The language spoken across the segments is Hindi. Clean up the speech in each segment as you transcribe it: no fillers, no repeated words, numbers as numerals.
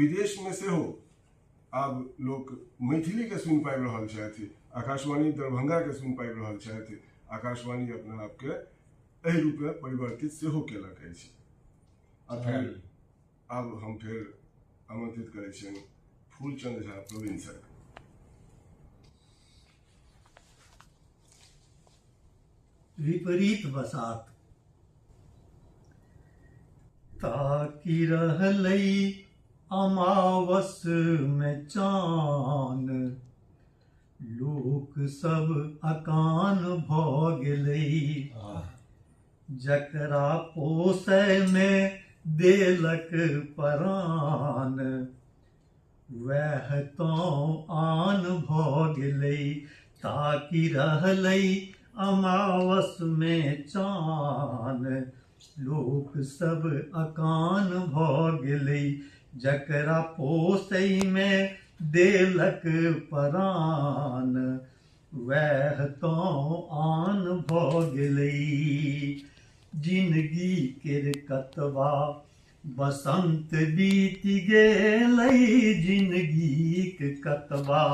विदेश में से हो आब लोक मैथिली के सुन पाबि रहल छथि, आकाशवाणी दरभंगा के सुन पाबि रहल छथि, आकाशवाणी अपना आप के एहि रूप में परिवर्तित सेहो केलक अछि। अब हम फिर आमंत्रित करै छियनि फूलचंद झा प्रवीण सर। विपरीत बसात ताकि रहलै अमावस में चान, लोक सब अकान भ गेलै। जकरा पोसै में देलक परान, वैह तो आन भ गेलै। ताकि रहलै अमावस में चान, लोक सब अकान भ गेलै। जकरा पोसै में देलक परान, वैह तो आन भ गेलै। जिंदगी केर कतबा बसंत बीत गेलै, जिंदगी के कतबा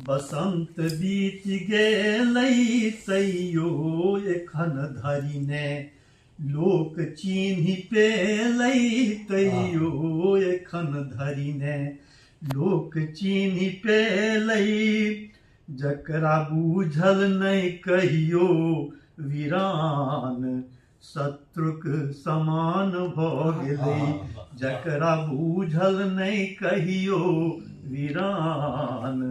बसंत बीत गेलै। तैयो एखन धरि ने लोक चिन्हि पेलै, तैयो एखन धरि ने लोक चिन्हि पेलै। जकरा बूझल नहि कहियो वीरान, शत्रुक समान भ गेलै। जकरा बूझल नहि कहियो वीरान,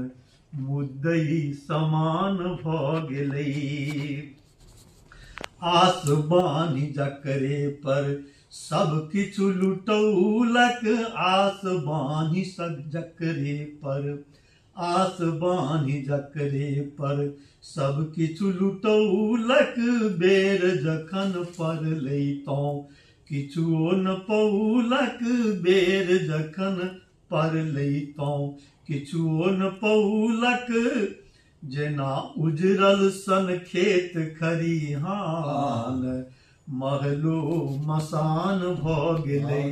मुद्दई समान भ गेलै। आस बान्हि जकरे पर सब किछु लुटौलक, आस बान्हि जकरे पर, आस बान्हि जकरे पर सब किछु लुटौलक। बेर जखन पड़लै तँ किछुओ न पौलक, बेर जखन पड़लै तँ किछुओ न पौलक। जेना उजड़ल सन खेत खरिहान, महलो मसान भ गेलै।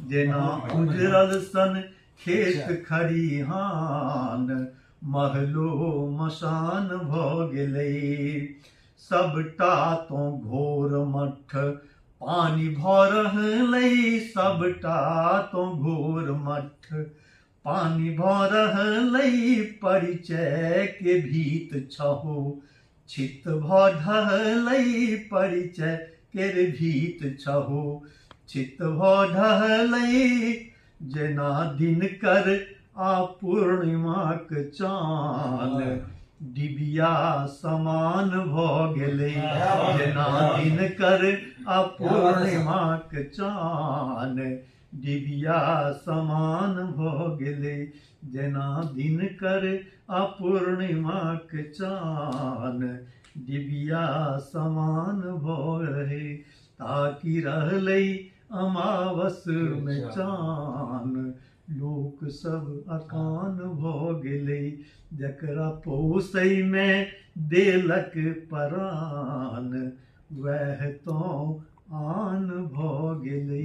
जेना उजड़ल सन खेत खरिहान, महलो मसान भ गेलै। सबटा तो घोर मठ पानी भ रहलै, सबटा तो घोर मठ पानी भ रहलै। परिचय के भीत छहो छित भ ढहलै, परिचय केर भीत छहो छित भ ढहलै। जेना दिनकर आ पूर्णिमाक चान, डिबिया समान भ गेलै। जेना दिनकर आ पूर्णिमाक चान, डिबिया समान भ गेलै। जेना दिनकर आ पूर्णिमाक चान, डिबिया समान भ रहै। ताकि रहलै अमावस में चान, लोक सब अकान भ गेलै। जकरा पोसै में देलक परान, वैह तो आन भ गेलै।